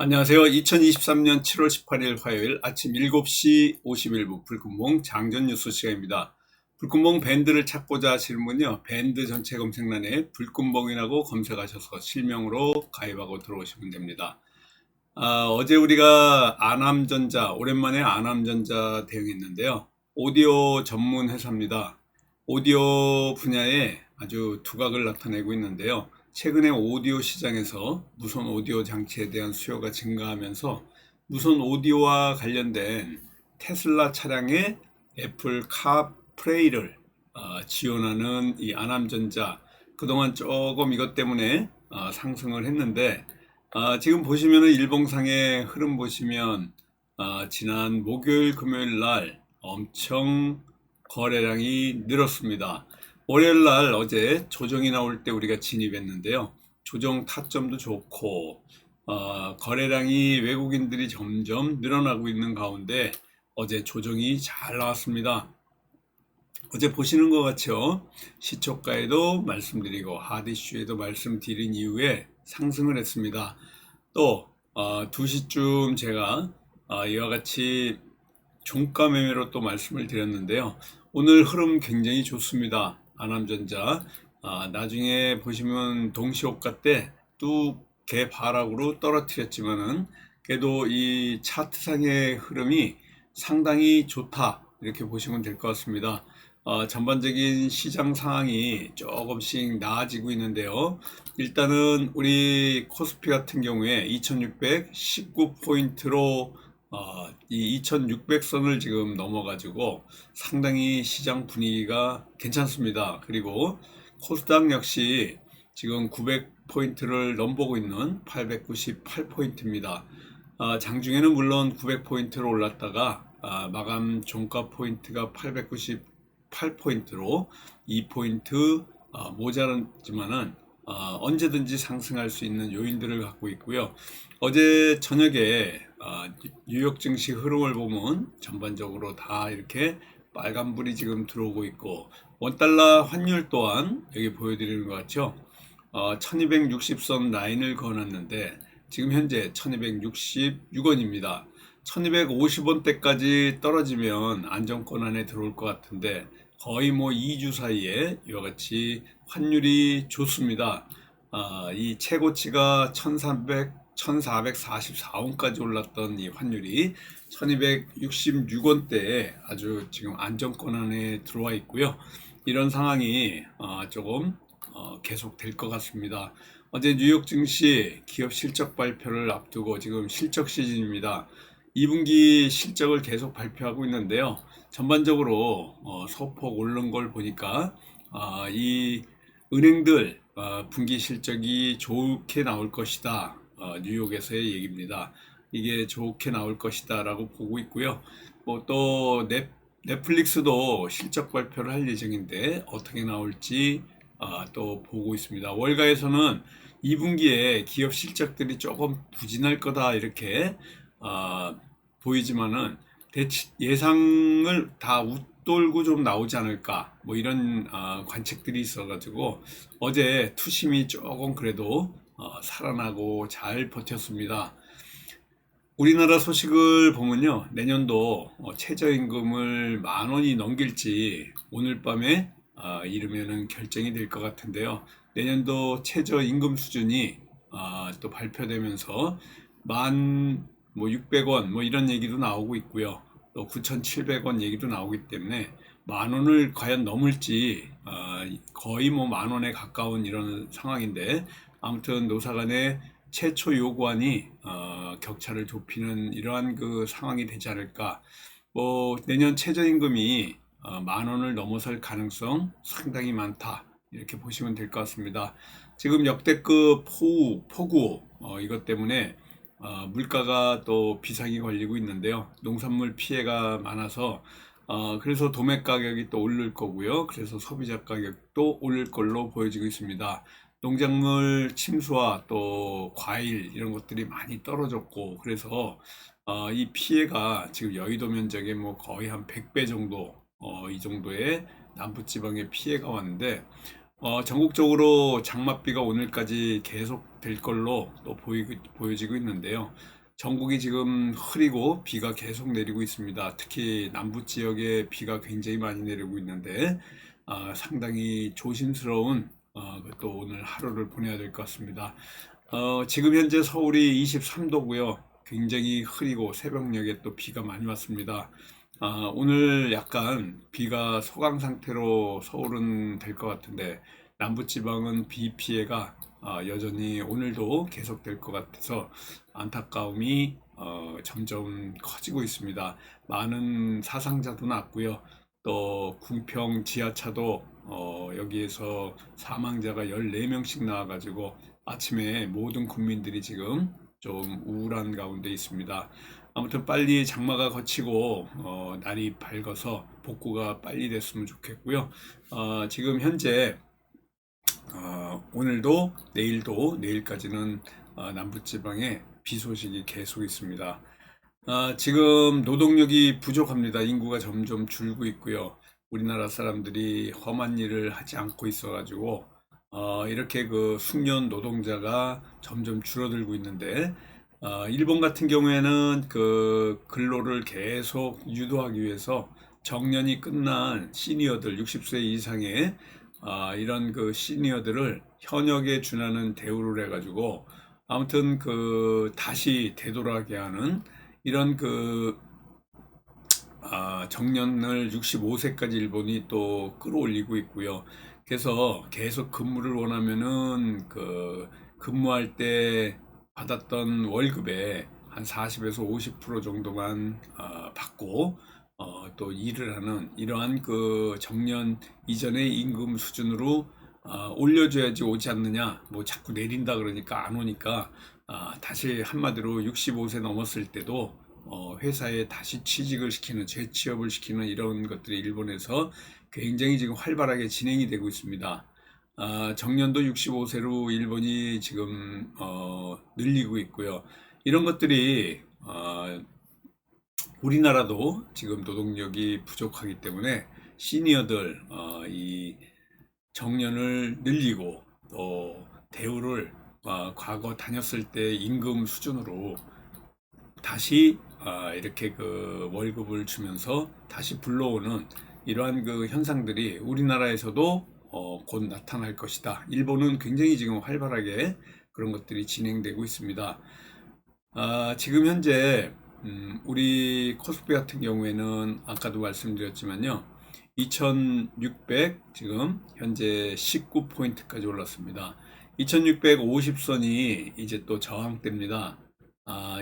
안녕하세요. 2023년 7월 18일 화요일 아침 7시 51분 불금봉 장전 뉴스 시간입니다. 불금봉 밴드를 찾고자 하시는 분요, 밴드 전체 검색란에 불금봉이라고 검색하셔서 실명으로 가입하고 들어오시면 됩니다. 어제 우리가 아남전자, 오랜만에 아남전자 대응했는데요. 오디오 전문 회사입니다. 오디오 분야에 아주 두각을 나타내고 있는데요. 최근에 오디오 시장에서 무선 오디오 장치에 대한 수요가 증가하면서 무선 오디오와 관련된 테슬라 차량의 애플 카프레이를 지원하는 이 아남전자, 그동안 조금 이것 때문에 상승을 했는데, 지금 보시면은 일봉상의 흐름 보시면 지난 목요일 금요일 날 엄청 거래량이 늘었습니다. 월요일 날 어제 조정이 나올 때 우리가 진입했는데요. 조정 타점도 좋고 거래량이 외국인들이 점점 늘어나고 있는 가운데 어제 조정이 잘 나왔습니다. 어제 보시는 것 같죠? 시초가에도 말씀드리고 하디슈에도 말씀드린 이후에 상승을 했습니다. 또 2시쯤 제가 이와 같이 종가 매매로 또 말씀을 드렸는데요. 오늘 흐름 굉장히 좋습니다. 아남전자 나중에 보시면 동시호가 때 뚝 개바락으로 떨어뜨렸지만은 그래도 이 차트상의 흐름이 상당히 좋다, 이렇게 보시면 될 것 같습니다. 전반적인 시장 상황이 조금씩 나아지고 있는데요. 일단은 우리 코스피 같은 경우에 2619포인트로 이 2600선을 지금 넘어가지고 상당히 시장 분위기가 괜찮습니다. 그리고 코스닥 역시 지금 900포인트를 넘보고 있는 898포인트입니다. 장중에는 물론 900포인트로 올랐다가 마감 종가 포인트가 898포인트로 2포인트 모자랐지만은 언제든지 상승할 수 있는 요인들을 갖고 있고요. 어제 저녁에 뉴욕 증시 흐름을 보면 전반적으로 다 이렇게 빨간불이 지금 들어오고 있고, 원달러 환율 또한 여기 보여드리는 것 같죠. 1260선 라인을 그어놨는데 지금 현재 1266원입니다. 1250원대까지 떨어지면 안정권 안에 들어올 것 같은데 거의 뭐 2주 사이에 이와 같이 환율이 좋습니다. 이 최고치가 1444원까지 올랐던 이 환율이 1266원대에 아주 지금 안정권 안에 들어와 있고요. 이런 상황이 조금 계속 될 것 같습니다. 어제 뉴욕 증시 기업 실적 발표를 앞두고 지금 실적 시즌입니다. 2분기 실적을 계속 발표하고 있는데요. 전반적으로 소폭 오른 걸 보니까 이 은행들 분기 실적이 좋게 나올 것이다. 뉴욕에서의 얘기입니다. 이게 좋게 나올 것이다 라고 보고 있고요. 또 넷플릭스도 실적 발표를 할 예정인데 어떻게 나올지 또 보고 있습니다. 월가에서는 2분기에 기업 실적들이 조금 부진할 거다, 이렇게 보이지만은 예상을 다 웃돌고 좀 나오지 않을까, 뭐 이런 관측들이 있어가지고 어제 투심이 조금 그래도 살아나고 잘 버텼습니다. 우리나라 소식을 보면요, 내년도 최저임금을 10,000원이 넘길지 오늘 밤에 이르면은 결정이 될 것 같은데요. 내년도 최저임금 수준이 또 발표되면서 만 600원 뭐 이런 얘기도 나오고 있고요. 또 9,700원 얘기도 나오기 때문에 10,000원을 과연 넘을지 거의 뭐 10,000원에 가까운 이런 상황인데, 아무튼 노사 간의 최초 요구안이 격차를 좁히는 이러한 그 상황이 되지 않을까. 내년 최저임금이 10,000원을 넘어설 가능성 상당히 많다, 이렇게 보시면 될 것 같습니다. 지금 역대급 폭우 이것 때문에 물가가 또 비상이 걸리고 있는데요. 농산물 피해가 많아서 그래서 도매 가격이 또 오를 거고요. 그래서 소비자 가격도 오를 걸로 보여지고 있습니다. 농작물 침수와 또 과일 이런 것들이 많이 떨어졌고, 그래서 이 피해가 지금 여의도 면적의 뭐 거의 한 100배 정도, 이 정도의 남부지방에 피해가 왔는데 전국적으로 장맛비가 오늘까지 계속 될 걸로 또 보여지고 있는데요. 전국이 지금 흐리고 비가 계속 내리고 있습니다. 특히 남부 지역에 비가 굉장히 많이 내리고 있는데, 상당히 조심스러운 또 오늘 하루를 보내야 될 것 같습니다. 지금 현재 서울이 23도고요. 굉장히 흐리고 새벽녘에 또 비가 많이 왔습니다. 오늘 약간 비가 소강 상태로 서울은 될 것 같은데 남부지방은 비 피해가 여전히 오늘도 계속될 것 같아서 안타까움이 점점 커지고 있습니다. 많은 사상자도 났고요. 또 궁평 지하차도 여기에서 사망자가 14명씩 나와가지고 아침에 모든 국민들이 지금 좀 우울한 가운데 있습니다. 아무튼 빨리 장마가 거치고 날이 밝아서 복구가 빨리 됐으면 좋겠고요. 지금 현재 오늘도 내일도 내일까지는 남부지방에 비 소식이 계속 있습니다. 지금 노동력이 부족합니다. 인구가 점점 줄고 있고요. 우리나라 사람들이 험한 일을 하지 않고 있어가지고 이렇게 그 숙련 노동자가 점점 줄어들고 있는데 일본 같은 경우에는 그 근로를 계속 유도하기 위해서 정년이 끝난 시니어들 60세 이상의 이런 그 시니어들을 현역에 준하는 대우를 해가지고 아무튼 그 다시 되돌아가게 하는 이런 그 정년을 65세까지 일본이 또 끌어올리고 있고요. 그래서 계속 근무를 원하면은 그 근무할 때 받았던 월급의 한 40에서 50% 정도만 받고 또 일을 하는 이러한 그 정년 이전의 임금 수준으로 올려줘야지 오지 않느냐. 뭐 자꾸 내린다 그러니까 안 오니까 다시 한마디로 65세 넘었을 때도 회사에 다시 취직을 시키는 재취업을 시키는 이런 것들이 일본에서 굉장히 지금 활발하게 진행이 되고 있습니다. 정년도 65세로 일본이 지금 늘리고 있고요. 이런 것들이 우리나라도 지금 노동력이 부족하기 때문에 시니어들 이 정년을 늘리고 또 대우를 과거 다녔을 때 임금 수준으로 다시 이렇게 그 월급을 주면서 다시 불러오는 이러한 그 현상들이 우리나라에서도 곧 나타날 것이다. 일본은 굉장히 지금 활발하게 그런 것들이 진행되고 있습니다. 지금 현재 우리 코스피 같은 경우에는 아까도 말씀드렸지만요. 2600 지금 현재 19포인트까지 올랐습니다. 2650선이 이제 또 저항대입니다.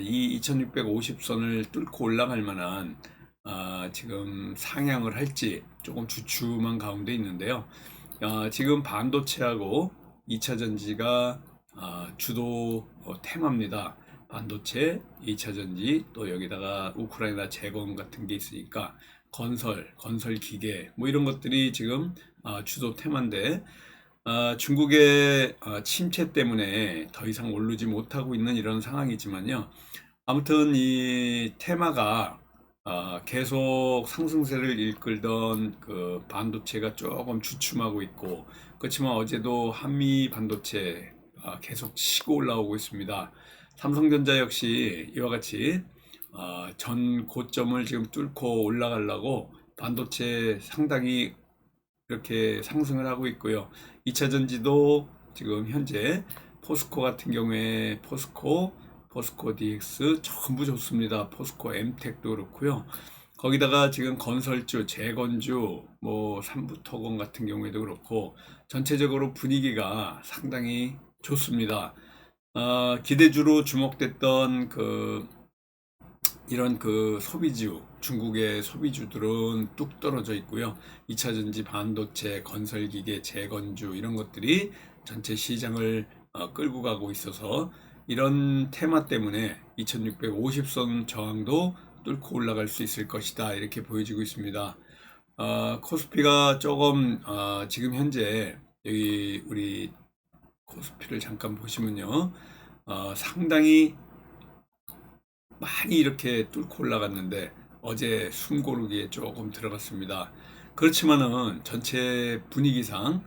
이 2650선을 뚫고 올라갈 만한 지금 상향을 할지 조금 주춤한 가운데 있는데요. 지금 반도체하고 2차 전지가 주도 테마입니다. 반도체, 2차 전지, 또 여기다가 우크라이나 재건 같은 게 있으니까 건설 기계, 뭐 이런 것들이 지금 주도 테마인데, 중국의 침체 때문에 더 이상 오르지 못하고 있는 이런 상황이지만요. 아무튼 이 테마가 계속 상승세를 이끌던 그 반도체가 조금 주춤하고 있고, 그렇지만 어제도 한미 반도체 계속 치고 올라오고 있습니다. 삼성전자 역시 이와 같이 전 고점을 지금 뚫고 올라가려고 반도체 상당히 이렇게 상승을 하고 있고요. 2차 전지도 지금 현재 포스코 같은 경우에 포스코 DX 전부 좋습니다. 포스코 엠텍도 그렇고요. 거기다가 지금 건설주, 재건주, 뭐 삼부토건 같은 경우에도 그렇고 전체적으로 분위기가 상당히 좋습니다. 기대주로 주목됐던 이런 그 소비주, 중국의 소비주들은 뚝 떨어져 있고요. 2차 전지, 반도체, 건설기계, 재건주 이런 것들이 전체 시장을 끌고 가고 있어서 이런 테마 때문에 2650선 저항도 뚫고 올라갈 수 있을 것이다. 이렇게 보여지고 있습니다. 코스피가 조금 지금 현재 여기 우리 코스피를 잠깐 보시면요. 상당히 많이 이렇게 뚫고 올라갔는데 어제 숨고르기에 조금 들어갔습니다. 그렇지만은 전체 분위기상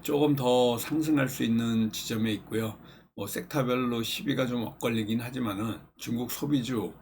조금 더 상승할 수 있는 지점에 있고요. 뭐 섹터별로 시비가 좀 엇갈리긴 하지만은 중국 소비주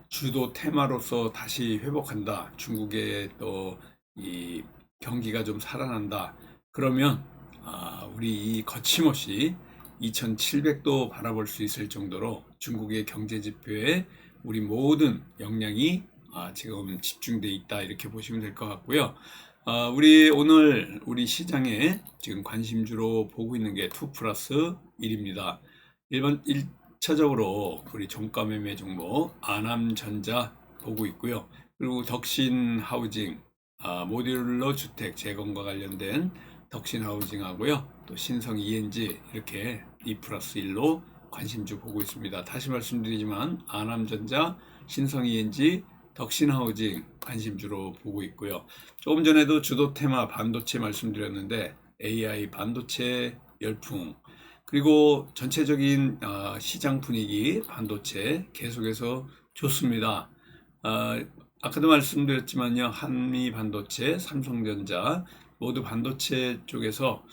주도 테마로서 다시 회복한다. 중국의 또 이 경기가 좀 살아난다. 그러면 우리 이 거침없이 2700도 바라볼 수 있을 정도로 중국의 경제 지표에 우리 모든 역량이 지금 집중돼 있다 이렇게 보시면 될 것 같고요. 우리 오늘 우리 시장에 지금 관심주로 보고 있는 게 2 플러스 1입니다. 1차적으로 우리 종가 매매 종목 아남전자 보고 있고요. 그리고 덕신 하우징, 모듈러 주택 재건과 관련된 덕신 하우징하고요. 또 신성 ENG 이렇게 2 플러스 1로 관심주 보고 있습니다. 다시 말씀드리지만 아남전자, 신성 ENG, 덕신하우징 관심주로 보고 있고요. 조금 전에도 주도 테마 반도체 말씀드렸는데 AI 반도체 열풍 그리고 전체적인 시장 분위기 반도체 계속해서 좋습니다. 아까도 말씀드렸지만요. 한미 반도체, 삼성전자 모두 반도체 쪽에서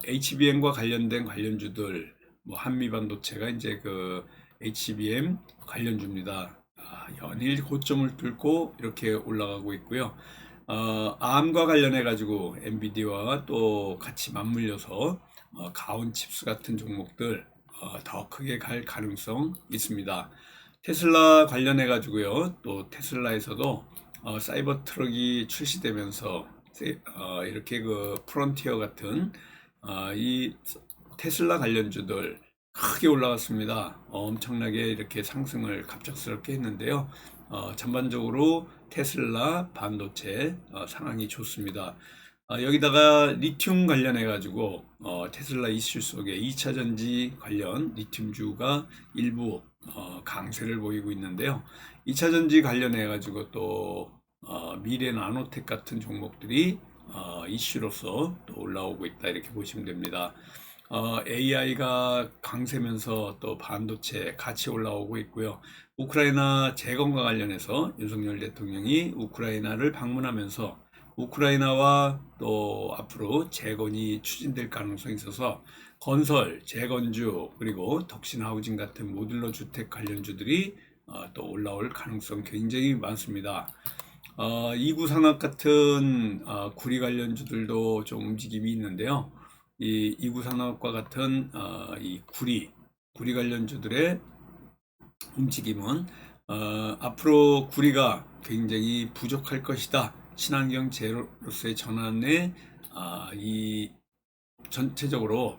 HBM과 관련된 관련주들 뭐 한미 반도체가 이제 그 HBM 관련주입니다. 연일 고점을 뚫고 이렇게 올라가고 있고요. ARM과 관련해 가지고 엔비디아와 또 같이 맞물려서 가온 칩스 같은 종목들 더 크게 갈 가능성 있습니다. 테슬라 관련해 가지고요. 또 테슬라에서도 사이버 트럭이 출시되면서 이렇게 그 프론티어 같은 이 테슬라 관련주들 크게 올라갔습니다. 엄청나게 이렇게 상승을 갑작스럽게 했는데요. 전반적으로 테슬라 반도체 상황이 좋습니다. 여기다가 리튬 관련해 가지고 테슬라 이슈 속에 2차 전지 관련 리튬주가 일부 강세를 보이고 있는데요. 2차 전지 관련해 가지고 또 미래 나노텍 같은 종목들이 이슈로서 또 올라오고 있다 이렇게 보시면 됩니다. AI가 강세면서 또 반도체 같이 올라오고 있고요. 우크라이나 재건과 관련해서 윤석열 대통령이 우크라이나를 방문하면서 우크라이나와 또 앞으로 재건이 추진될 가능성이 있어서 건설, 재건주 그리고 덕신하우징 같은 모듈러 주택 관련주들이 또 올라올 가능성 굉장히 많습니다. 이구산업 같은 구리 관련주들도 좀 움직임이 있는데요. 이 이구산업과 같은 이 구리 관련주들의 움직임은 앞으로 구리가 굉장히 부족할 것이다. 친환경 제로로서의 전환에 이 전체적으로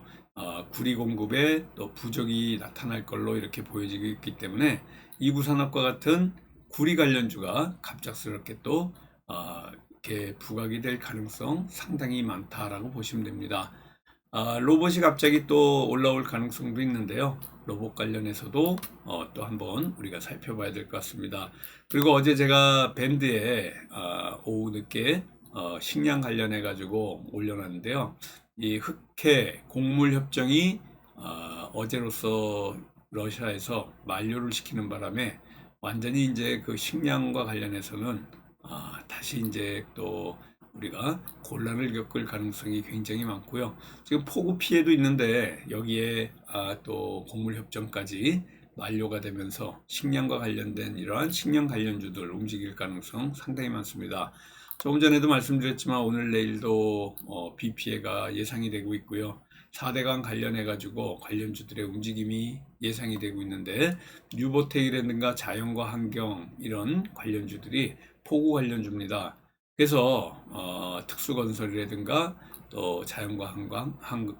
구리 공급에 또 부족이 나타날 걸로 이렇게 보여지고 있기 때문에 이구산업과 같은 구리 관련주가 갑작스럽게 또 이렇게 부각이 될 가능성 상당히 많다라고 보시면 됩니다. 로봇이 갑자기 또 올라올 가능성도 있는데요. 로봇 관련해서도 또 한번 우리가 살펴봐야 될 것 같습니다. 그리고 어제 제가 밴드에 오후 늦게 식량 관련해 가지고 올려놨는데요. 이 흑해 곡물 협정이 어제로서 러시아에서 만료를 시키는 바람에 완전히 이제 그 식량과 관련해서는 다시 이제 또 우리가 곤란을 겪을 가능성이 굉장히 많고요. 지금 폭우 피해도 있는데 여기에 또 곡물 협정까지 만료가 되면서 식량과 관련된 이러한 식량 관련주들 움직일 가능성 상당히 많습니다. 조금 전에도 말씀드렸지만 오늘 내일도 비 피해가 예상이 되고 있고요. 4대강 관련해 가지고 관련주들의 움직임이 예상이 되고 있는데 뉴보텍이라든가 자연과 환경 이런 관련주들이 폭우 관련주입니다. 그래서 특수건설이라든가 또 자연과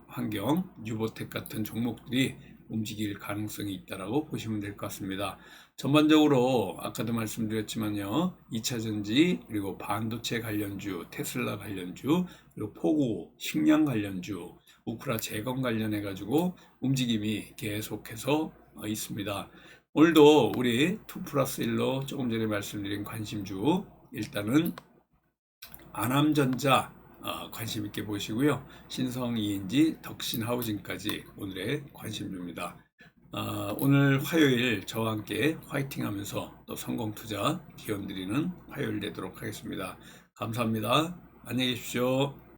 환경, 뉴보텍 같은 종목들이 움직일 가능성이 있다고 보시면 될 것 같습니다. 전반적으로 아까도 말씀드렸지만요. 2차 전지 그리고 반도체 관련주, 테슬라 관련주, 그리고 폭우, 식량 관련주, 우크라 재건 관련해 가지고 움직임이 계속해서 있습니다. 오늘도 우리 2 플러스 1로 조금 전에 말씀드린 관심주 일단은 아남전자 관심 있게 보시고요. 신성 ENG, 덕신 하우징까지 오늘의 관심주입니다. 오늘 화요일 저와 함께 화이팅 하면서 또 성공 투자 기원 드리는 화요일 되도록 하겠습니다. 감사합니다. 안녕히 계십시오.